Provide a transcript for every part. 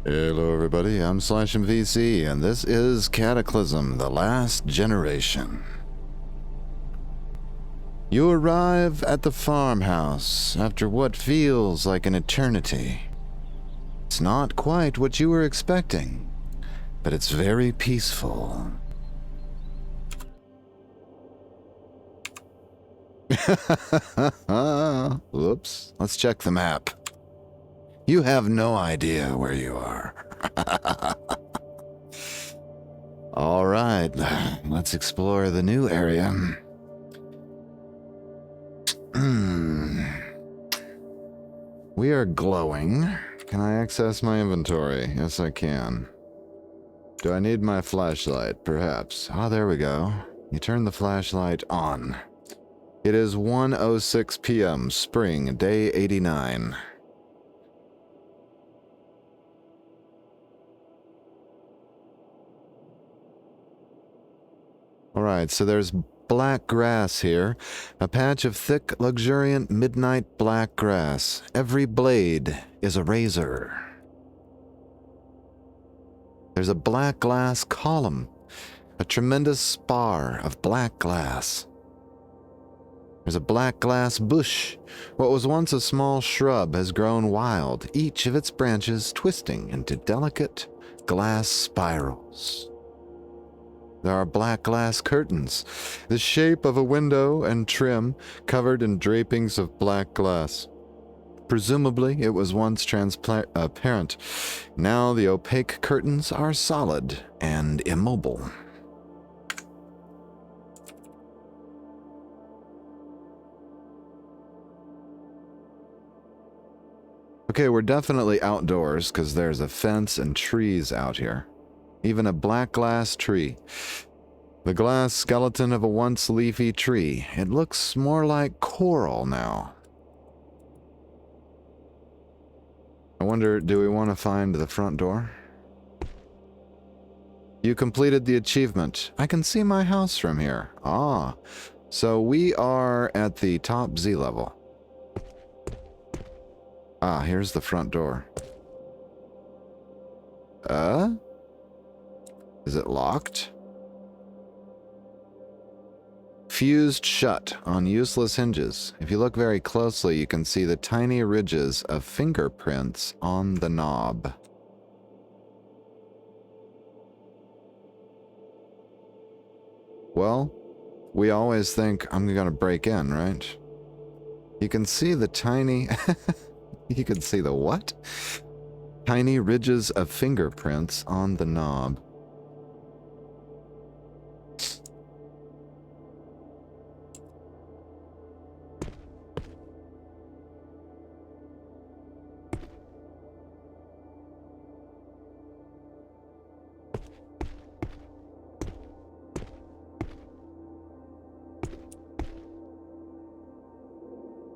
Hello everybody, I'm SlashMVC, and this is Cataclysm, the last generation. You arrive at the farmhouse after what feels like an eternity. It's not quite what you were expecting, but it's very peaceful. Whoops, let's check the map. You have no idea where you are. All right, let's explore the new area. We are glowing. Can I access my inventory? Yes, I can. Do I need my flashlight? Perhaps. Ah, there we go. You turn the flashlight on. It is 1:06 p.m., spring, day 89. Alright, so there's black grass here. A patch of thick, luxuriant, midnight black grass. Every blade is a razor. There's a black glass column. A tremendous spar of black glass. There's a black glass bush. What was once a small shrub has grown wild, each of its branches twisting into delicate glass spirals. There are black glass curtains, the shape of a window and trim, covered in drapings of black glass. Presumably, it was once transparent. Now the opaque curtains are solid and immobile. Okay, we're definitely outdoors because there's a fence and trees out here. Even a black glass tree. The glass skeleton of a once leafy tree. It looks more like coral now. I wonder, do we want to find the front door? You completed the achievement. I can see my house from here. Ah, so we are at the top Z level. Ah, here's the front door. Is it locked? Fused shut on useless hinges. If you look very closely, you can see the tiny ridges of fingerprints on the knob. Well, we always think I'm gonna break in, right? You can see the tiny... You can see the what? Tiny ridges of fingerprints on the knob.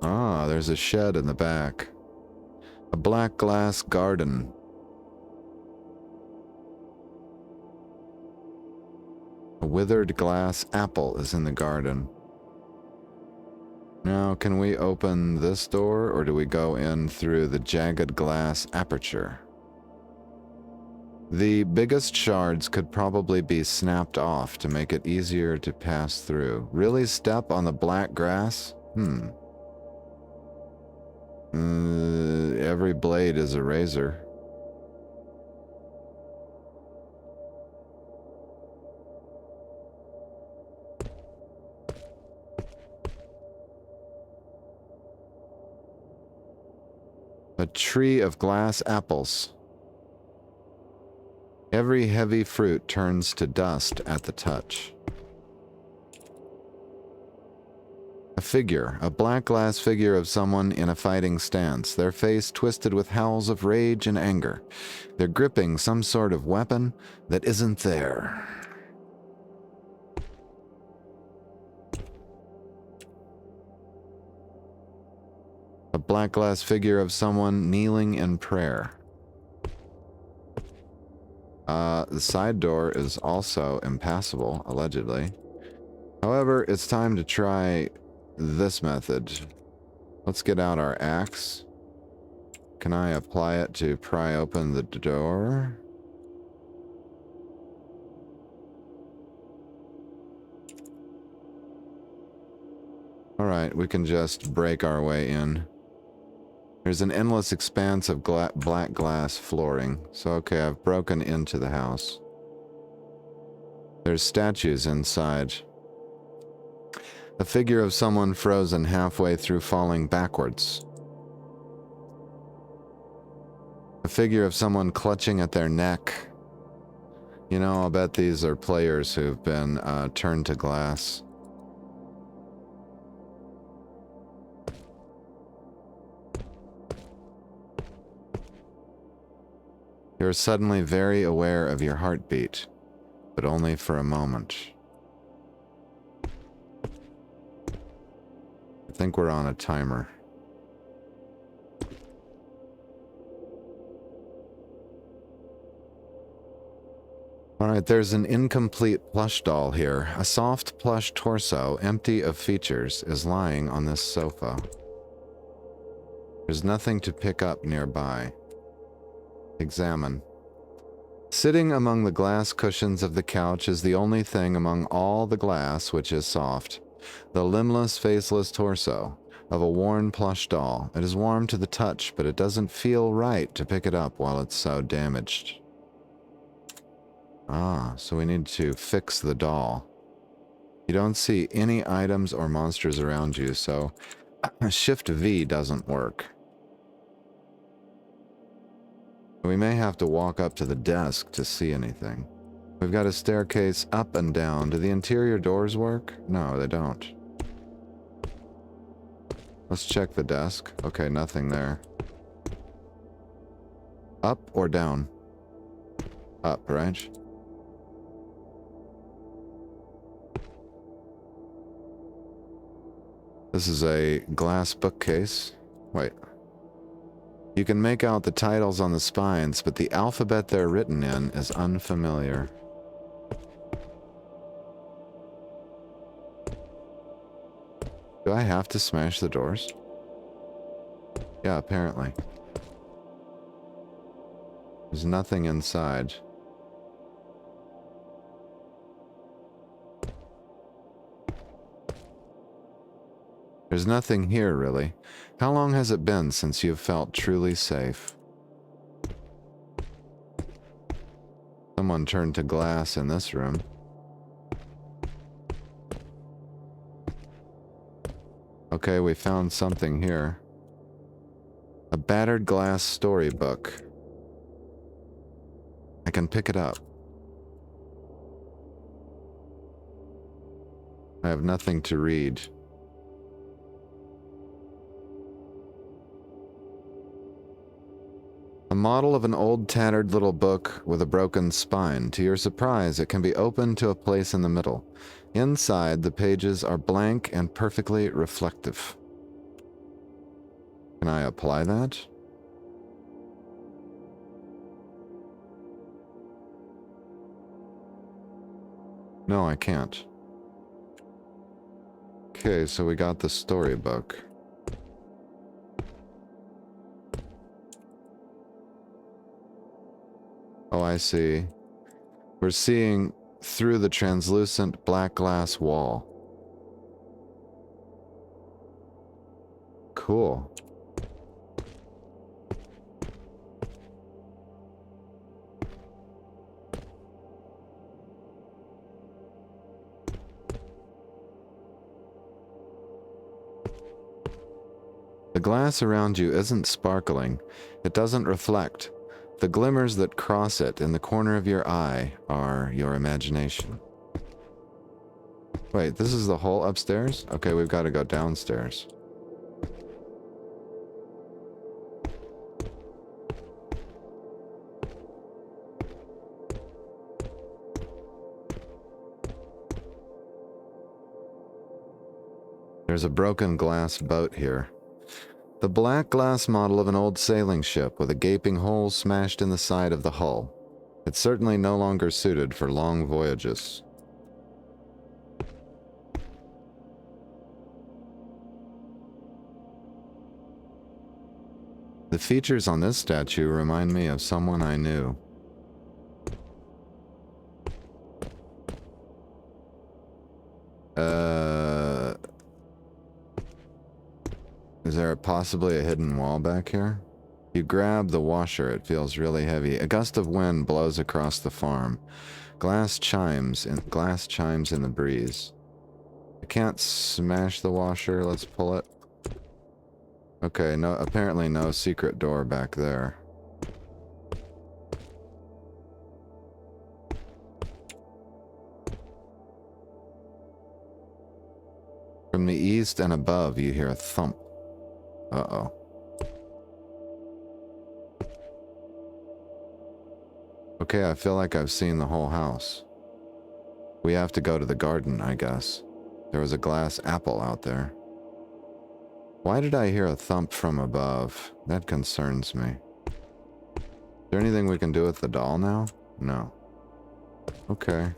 Ah, there's a shed in the back. A black glass garden. A withered glass apple is in the garden. Now, can we open this door, or do we go in through the jagged glass aperture? The biggest shards could probably be snapped off to make it easier to pass through. Really step on the black grass? Every blade is a razor. A tree of glass apples. Every heavy fruit turns to dust at the touch. A figure, a black glass figure of someone in a fighting stance, their face twisted with howls of rage and anger. They're gripping some sort of weapon that isn't there. A black glass figure of someone kneeling in prayer. The side door is also impassable, allegedly. However, it's time to try this method. Let's get out our axe. Can I apply it to pry open the door? Alright, we can just break our way in. There's an endless expanse of black glass flooring. So, okay, I've broken into the house. There's statues inside. A figure of someone frozen halfway through falling backwards. A figure of someone clutching at their neck. You know, I'll bet these are players who've been turned to glass. You're suddenly very aware of your heartbeat, but only for a moment. I think we're on a timer. Alright, there's an incomplete plush doll here. A soft plush torso, empty of features, is lying on this sofa. There's nothing to pick up nearby. Examine. Sitting among the glass cushions of the couch is the only thing among all the glass which is soft. The limbless, faceless torso of a worn plush doll. It is warm to the touch, but it doesn't feel right to pick it up while it's so damaged. Ah, so we need to fix the doll. You don't see any items or monsters around you, so Shift V doesn't work. We may have to walk up to the desk to see anything. We've got a staircase up and down. Do the interior doors work? No, they don't. Let's check the desk. Okay, nothing there. Up or down? Up, right? This is a glass bookcase. Wait. You can make out the titles on the spines, but the alphabet they're written in is unfamiliar. Do I have to smash the doors? Yeah, apparently. There's nothing inside. There's nothing here, really. How long has it been since you've felt truly safe? Someone turned to glass in this room. Okay, we found something here. A battered glass storybook. I can pick it up. I have nothing to read. A model of an old tattered little book with a broken spine. To your surprise, it can be opened to a place in the middle. Inside, the pages are blank and perfectly reflective. Can I apply that? No, I can't. Okay, so we got the storybook. Oh, I see. We're seeing through the translucent black glass wall. Cool. The glass around you isn't sparkling. It doesn't reflect. The glimmers that cross it in the corner of your eye are your imagination. Wait, this is the hole upstairs? Okay, we've got to go downstairs. There's a broken glass boat here. The black glass model of an old sailing ship with a gaping hole smashed in the side of the hull. It's certainly no longer suited for long voyages. The features on this statue remind me of someone I knew. Is there possibly a hidden wall back here? You grab the washer, it feels really heavy. A gust of wind blows across the farm. Glass chimes in the breeze. I can't smash the washer, let's pull it. Okay, no, apparently no secret door back there. From the east and above, you hear a thump. Uh-oh. Okay, I feel like I've seen the whole house. We have to go to the garden, I guess. There was a glass apple out there. Why did I hear a thump from above? That concerns me. Is there anything we can do with the doll now? No. Okay.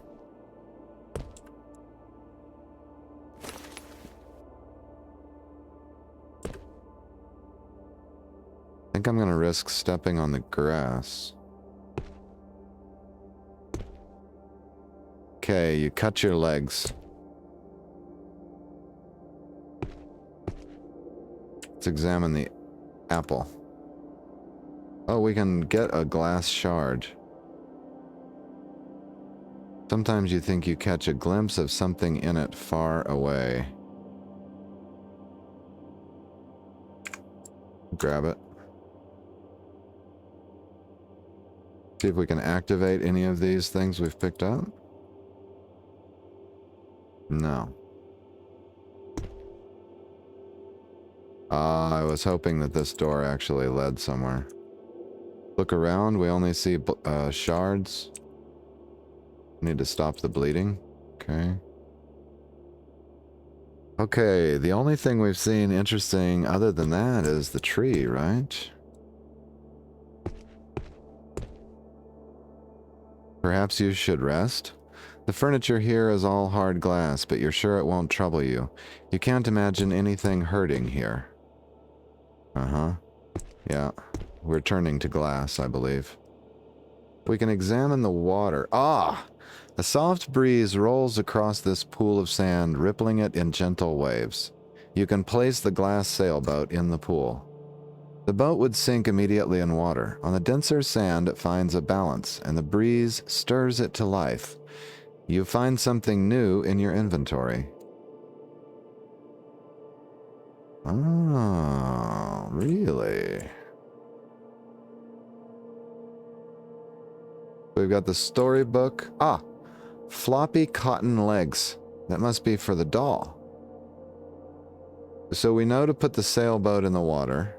I think I'm gonna risk stepping on the grass. Okay, you cut your legs. Let's examine the apple. Oh, we can get a glass shard. Sometimes you think you catch a glimpse of something in it far away. Grab it. See if we can activate any of these things we've picked up. No. I was hoping that this door actually led somewhere. Look around, we only see shards. Need to stop the bleeding. Okay. Okay, the only thing we've seen interesting other than that is the tree, right? Perhaps you should rest? The furniture here is all hard glass, but you're sure it won't trouble you. You can't imagine anything hurting here. Uh-huh. Yeah. We're turning to glass, I believe. We can examine the water. Ah! A soft breeze rolls across this pool of sand, rippling it in gentle waves. You can place the glass sailboat in the pool. The boat would sink immediately in water. On the denser sand, it finds a balance, and the breeze stirs it to life. You find something new in your inventory. Oh, really? We've got the storybook. Ah, floppy cotton legs. That must be for the doll. So we know to put the sailboat in the water.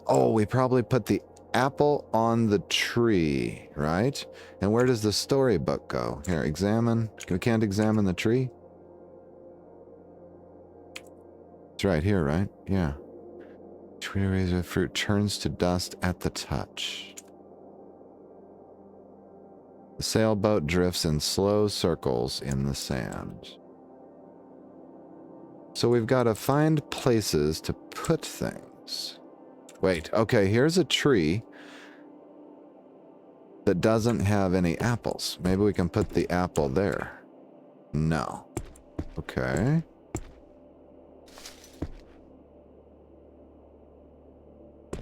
Oh, we probably put the apple on the tree, right? And where does the storybook go? Here, examine. We can't examine the tree? It's right here, right? Yeah. Tree razor fruit turns to dust at the touch. The sailboat drifts in slow circles in the sand. So we've got to find places to put things. Wait, okay, here's a tree that doesn't have any apples. Maybe we can put the apple there. No. Okay.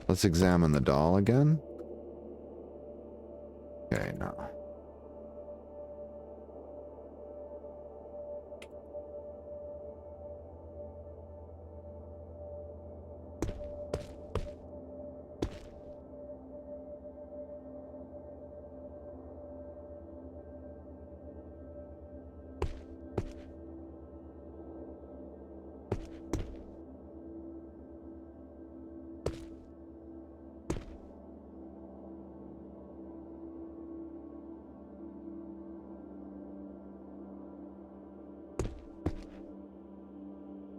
Let's examine the doll again. Okay, no.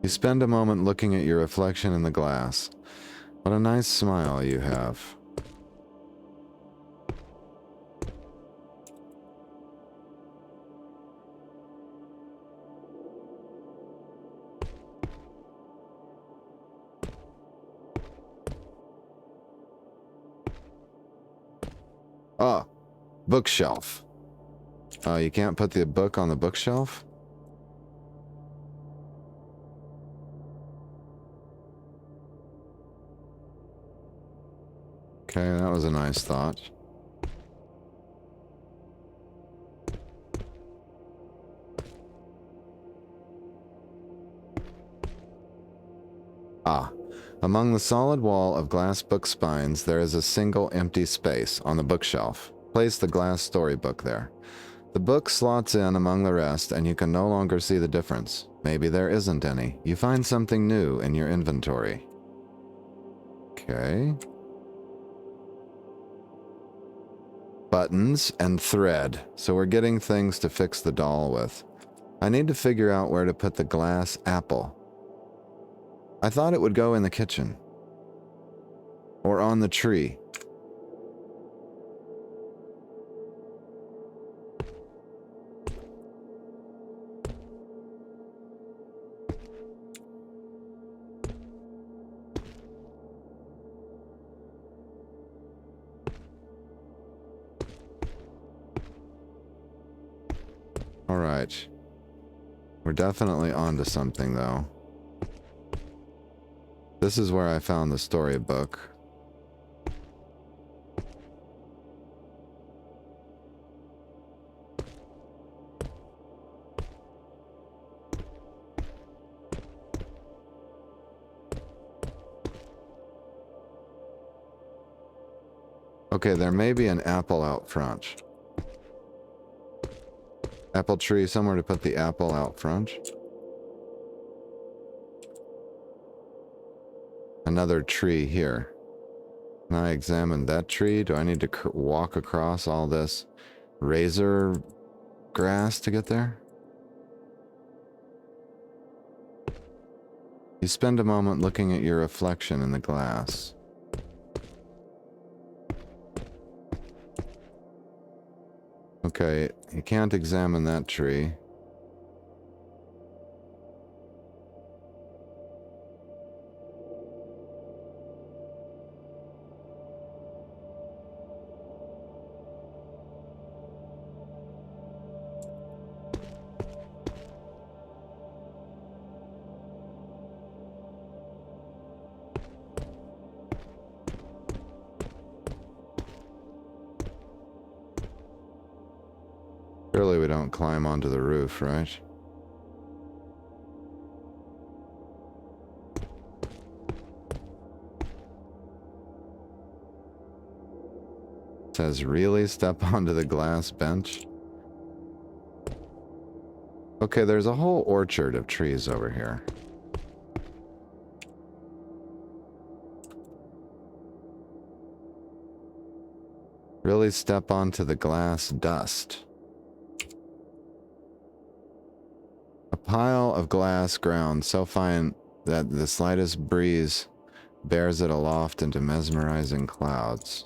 You spend a moment looking at your reflection in the glass. What a nice smile you have. Oh, bookshelf. You can't put the book on the bookshelf? Okay, that was a nice thought. Ah, among the solid wall of glass book spines, there is a single empty space on the bookshelf. Place the glass storybook there. The book slots in among the rest, and you can no longer see the difference. Maybe there isn't any. You find something new in your inventory. Okay. Buttons and thread. So we're getting things to fix the doll with. I need to figure out where to put the glass apple. I thought it would go in the kitchen. Or on the tree. Alright. We're definitely onto something, though. This is where I found the storybook. Okay, there may be an apple out front. Apple tree, somewhere to put the apple out front. Another tree here. Can I examine that tree? Do I need to walk across all this razor grass to get there? You spend a moment looking at your reflection in the glass. Okay, you can't examine that tree. Surely we don't climb onto the roof, right? It says, really? Step onto the glass bench? Okay, there's a whole orchard of trees over here. Really step onto the glass dust. A pile of glass ground so fine that the slightest breeze bears it aloft into mesmerizing clouds.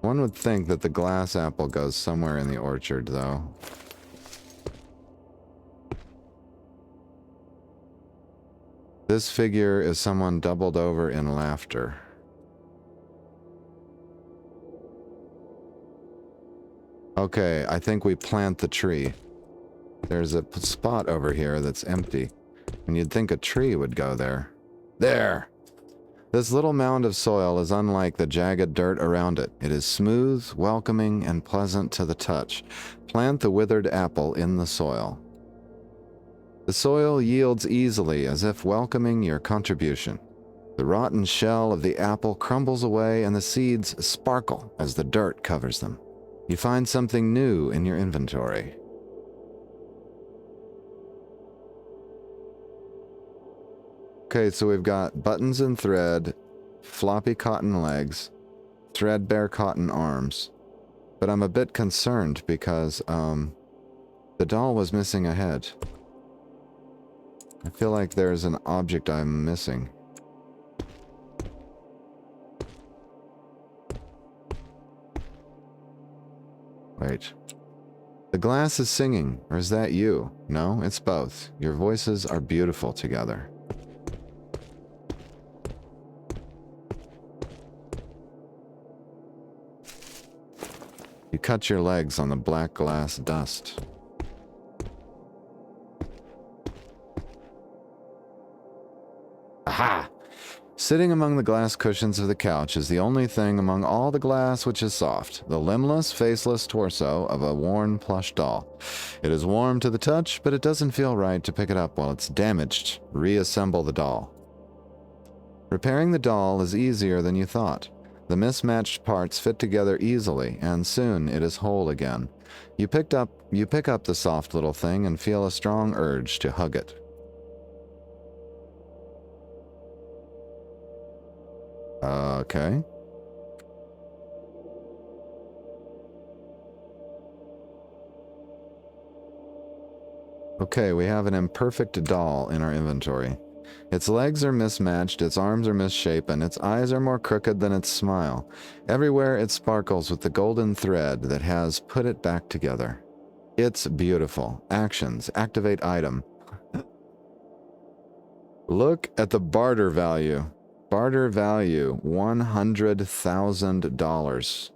One would think that the glass apple goes somewhere in the orchard, though. This figure is someone doubled over in laughter. Okay, I think we plant the tree. There's a spot over here that's empty, and you'd think a tree would go there. There! This little mound of soil is unlike the jagged dirt around it. It is smooth, welcoming, and pleasant to the touch. Plant the withered apple in the soil. The soil yields easily, as if welcoming your contribution. The rotten shell of the apple crumbles away, and the seeds sparkle as the dirt covers them. You find something new in your inventory. Okay, so we've got buttons and thread, floppy cotton legs, threadbare cotton arms. But I'm a bit concerned because, the doll was missing a head. I feel like there's an object I'm missing. Wait. The glass is singing, or is that you? No, it's both. Your voices are beautiful together. You cut your legs on the black glass dust. Aha! Sitting among the glass cushions of the couch is the only thing among all the glass which is soft, the limbless, faceless torso of a worn plush doll. It is warm to the touch, but it doesn't feel right to pick it up while it's damaged. Reassemble the doll. Repairing the doll is easier than you thought. The mismatched parts fit together easily, and soon it is whole again. You pick up the soft little thing and feel a strong urge to hug it. Okay. Okay, we have an imperfect doll in our inventory. Its legs are mismatched, its arms are misshapen, its eyes are more crooked than its smile. Everywhere it sparkles with the golden thread that has put it back together. It's beautiful. Actions. Activate item. Look at the barter value. Barter value, $100,000.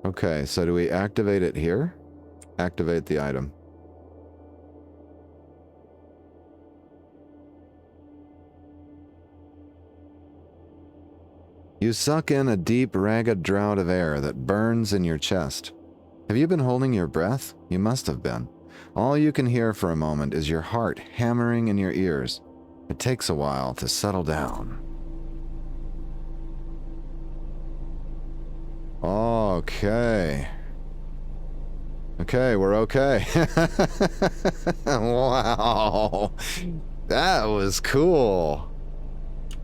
Okay, so do we activate it here? Activate the item. You suck in a deep, ragged draught of air that burns in your chest. Have you been holding your breath? You must have been. All you can hear for a moment is your heart hammering in your ears. It takes a while to settle down. Okay. Okay, we're okay. Wow. That was cool.